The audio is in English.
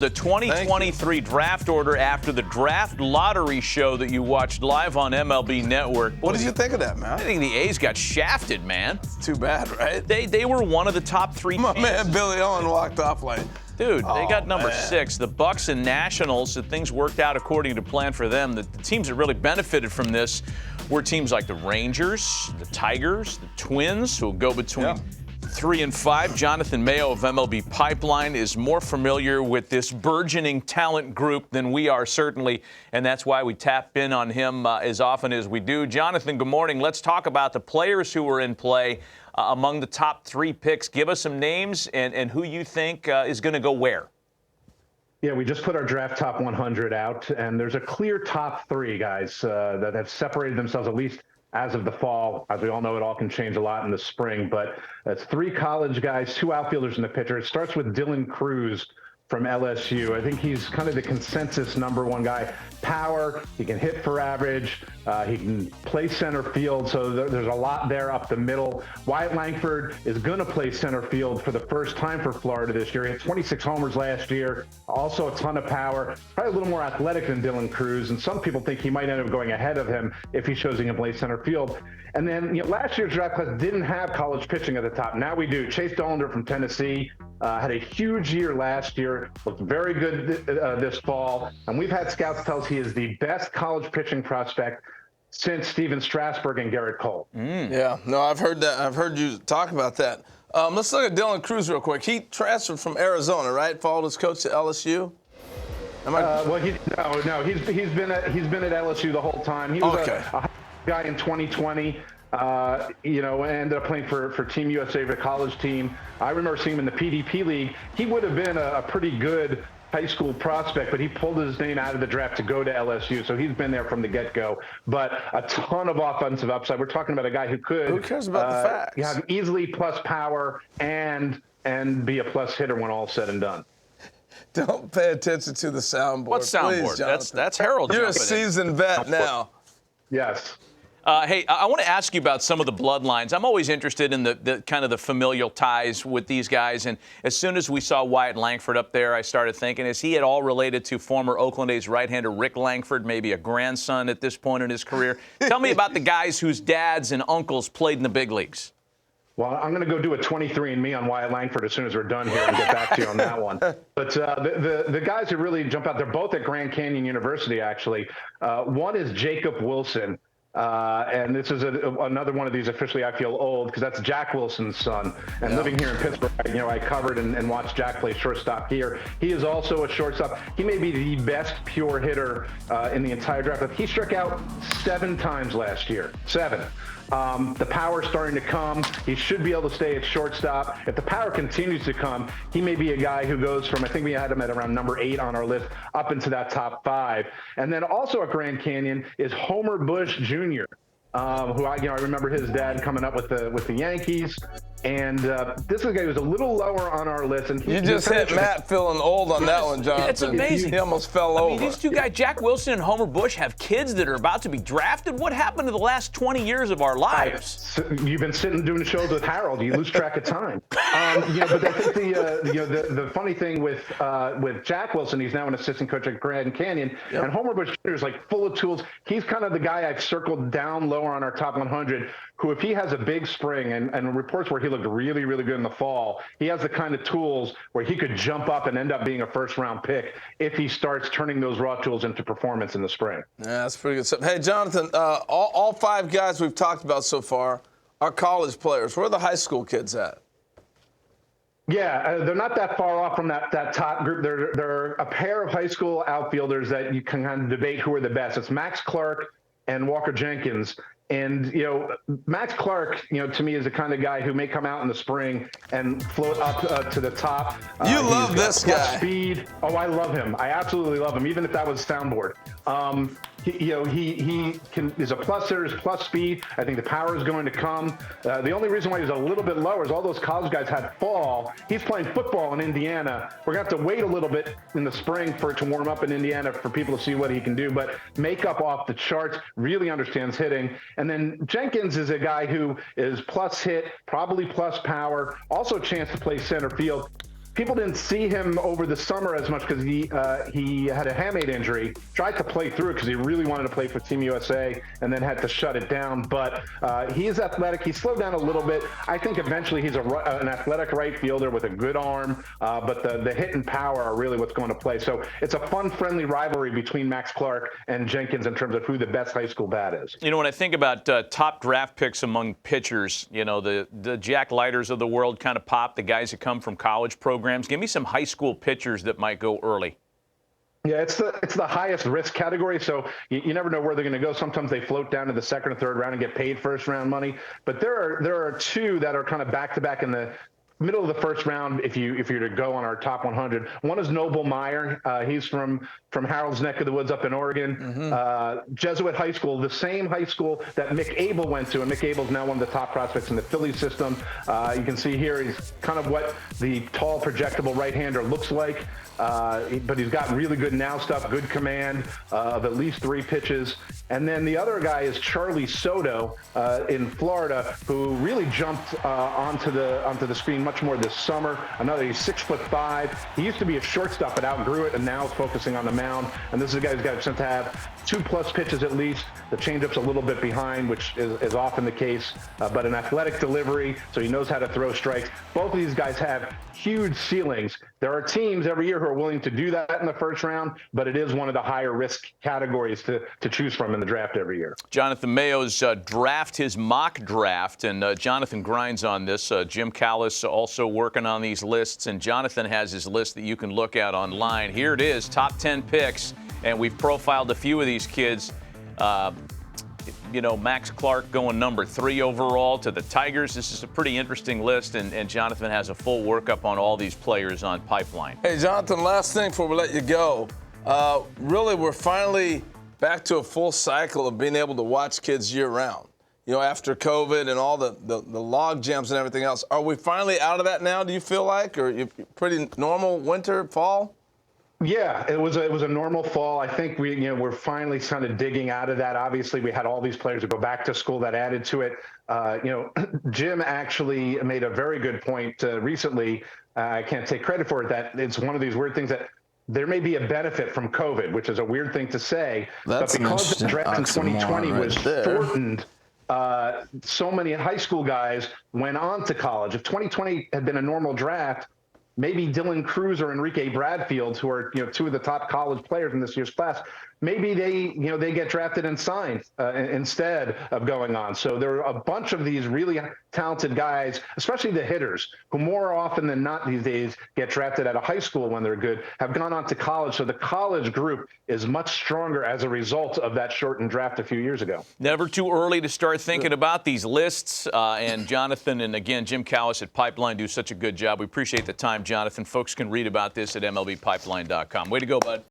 The 2023 draft order after the draft lottery show that you watched live on MLB Network. What did you think of that, man? I think the A's got shafted, man. It's too bad, right? They were one of the top three My teams. man Billy Owen walked off like, dude, they got number man. 6. The Bucks and Nationals, that things worked out according to plan for them. The teams that really benefited from this were teams like the Rangers, the Tigers, the Twins, who will go between 3 and 5. Jonathan Mayo of MLB Pipeline is more familiar with this burgeoning talent group than we are, certainly, and that's why we tap in on him as often as we do. Jonathan, good morning. Let's talk about the players who were in play among the top 3 picks. Give us some names and who you think is going to go where. Yeah, we just put our draft top 100 out, and there's a clear top 3 guys that have separated themselves, at least as of the fall. As we all know, it all can change a lot in the spring, but it's 3 college guys, 2 outfielders and a pitcher. It starts with Dylan Cruz from LSU. I think he's kind of the consensus number 1 guy. Power, he can hit for average, he can play center field, so there's a lot there up the middle. Wyatt Langford is going to play center field for the first time for Florida this year. He had 26 homers last year, also a ton of power, probably a little more athletic than Dylan Cruz, and some people think he might end up going ahead of him if he shows he can play center field. And then last year's draft class didn't have college pitching at the top. Now we do. Chase Dollander from Tennessee had a huge year last year, looked very good this fall, and we've had scouts tell us he is the best college pitching prospect since Steven Strasburg and Garrett Cole. Yeah, no, I've heard that. I've heard you talk about that. Let's look at Dylan Cruz real quick. He transferred from Arizona, right? Followed his coach to LSU. Well, he's been at LSU the whole time. He was a guy in 2020. Ended up playing for Team USA, the college team. I remember seeing him in the PDP league. He would have been a pretty good high school prospect, but he pulled his name out of the draft to go to LSU, so he's been there from the get-go. But a ton of offensive upside. We're talking about a guy who could. Who cares about the facts? Have easily plus power and be a plus hitter when all's said and done. Don't pay attention to the soundboard. What soundboard? Please, That's Harold. You're a seasoned vet now. Yes. Hey, I want to ask you about some of the bloodlines. I'm always interested in the kind of the familial ties with these guys. And as soon as we saw Wyatt Langford up there, I started thinking, is he at all related to former Oakland A's right-hander Rick Langford, maybe a grandson at this point in his career? Tell me about the guys whose dads and uncles played in the big leagues. Well, I'm going to go do a 23andMe on Wyatt Langford as soon as we're done here and get back to you on that one. But the guys who really jump out, they're both at Grand Canyon University, actually. One is Jacob Wilson. And this is another one of these, officially I feel old, because that's Jack Wilson's son. And living here in Pittsburgh, I covered and watched Jack play shortstop here. He is also a shortstop. He may be the best pure hitter in the entire draft. He struck out 7 times last year. 7. The power's starting to come. He should be able to stay at shortstop. If the power continues to come, he may be a guy who goes from, I think we had him at around number 8 on our list, up into that top 5. And then also at Grand Canyon is Homer Bush Jr., who I remember his dad coming up with the Yankees. And this is a guy who's a little lower on our list. And you just hit Matt feeling old on that one, Jonathan. It's amazing. He almost fell over. I mean, these 2 guys, Jack Wilson and Homer Bush, have kids that are about to be drafted. What happened to the last 20 years of our lives? You've been sitting doing shows with Harold. You lose track of time. But I think the funny thing with Jack Wilson, he's now an assistant coach at Grand Canyon, and Homer Bush Jr. is full of tools. He's kind of the guy I've circled down lower on our top 100, who, if he has a big spring, and reports where he looked really, really good in the fall, he has the kind of tools where he could jump up and end up being a first-round pick if he starts turning those raw tools into performance in the spring. Yeah, that's pretty good stuff. Hey, Jonathan, all 5 guys we've talked about so far are college players. Where are the high school kids at? Yeah, they're not that far off from that top group. They're a pair of high school outfielders that you can kind of debate who are the best. It's Max Clark and Walker Jenkins. And, Max Clark, to me is the kind of guy who may come out in the spring and float up to the top. You love this guy. Speed. Oh, I love him. I absolutely love him, even if that was soundboard. He is a plus hitter, is plus speed. I think the power is going to come. The only reason why he's a little bit lower is all those college guys had fall. He's playing football in Indiana. We're going to have to wait a little bit in the spring for it to warm up in Indiana for people to see what he can do. But makeup off the charts, really understands hitting. And then Jenkins is a guy who is plus hit, probably plus power, also a chance to play center field. people didn't see him over the summer as much because he had a hamate injury. Tried to play through it because he really wanted to play for Team USA, and then had to shut it down. But he is athletic. He slowed down a little bit. I think eventually he's an athletic right fielder with a good arm. But the hit and power are really what's going to play. So it's a fun, friendly rivalry between Max Clark and Jenkins in terms of who the best high school bat is. You know, when I think about top draft picks among pitchers, you know, the Jack Leiters of the world kind of pop, the guys that come from college programs. Give me some high school pitchers that might go early. Yeah, it's the highest risk category, so you never know where they're going to go. Sometimes they float down to the second or third round and get paid first round money. But there are two that are kind of back to back in the middle of the first round if you're to go on our top 100. One is Noble Meyer. He's from Harold's neck of the woods up in Oregon. Jesuit High School, the same high school that Mick Abel went to, and Mick Abel's now one of the top prospects in the Philly system. You can see here he's kind of what the tall, projectable right-hander looks like. But he's got really good now stuff, good command of at least 3 pitches. And then the other guy is Charlie Soto in Florida, who really jumped onto the screen much more this summer. He's 6'5". He used to be a shortstop, but outgrew it, and now is focusing on the mound. And this is a guy who's got a chance to have 2+ pitches at least. The changeup's a little bit behind, which is often the case, but an athletic delivery, so he knows how to throw strikes. Both of these guys have huge ceilings. There are teams every year who are willing to do that in the first round, but it is one of the higher risk categories to choose from in the draft every year. Jonathan Mayo's draft, his mock draft, and Jonathan grinds on this. Jim Callis also working on these lists, and Jonathan has his list that you can look at online. Here it is, top 10 picks, and we've profiled a few of these kids. You know, Max Clark going number 3 overall to the Tigers. This is a pretty interesting list, and Jonathan has a full workup on all these players on Pipeline. Hey, Jonathan, last thing before we let you go. Really, we're finally back to a full cycle of being able to watch kids year-round. You know, after COVID and all the log jams and everything else. Are we finally out of that now, do you feel like? Or you pretty normal winter, fall? Yeah, it was a normal fall. I think we're finally kind of digging out of that. Obviously, we had all these players who go back to school that added to it. Jim actually made a very good point recently. I can't take credit for it. That it's one of these weird things that there may be a benefit from COVID, which is a weird thing to say. That's but because the draft in 2020 was shortened, so many high school guys went on to college. If 2020 had been a normal draft, maybe Dylan Cruz or Enrique Bradfield, who are 2 of the top college players in this year's class, maybe they get drafted and signed instead of going on. So there are a bunch of these really talented guys, especially the hitters, who more often than not these days get drafted out of high school when they're good, have gone on to college. So the college group is much stronger as a result of that shortened draft a few years ago. Never too early to start thinking about these lists. And Jonathan and, again, Jim Callis at Pipeline do such a good job. We appreciate the time, Jonathan. Folks can read about this at MLBpipeline.com. Way to go, bud.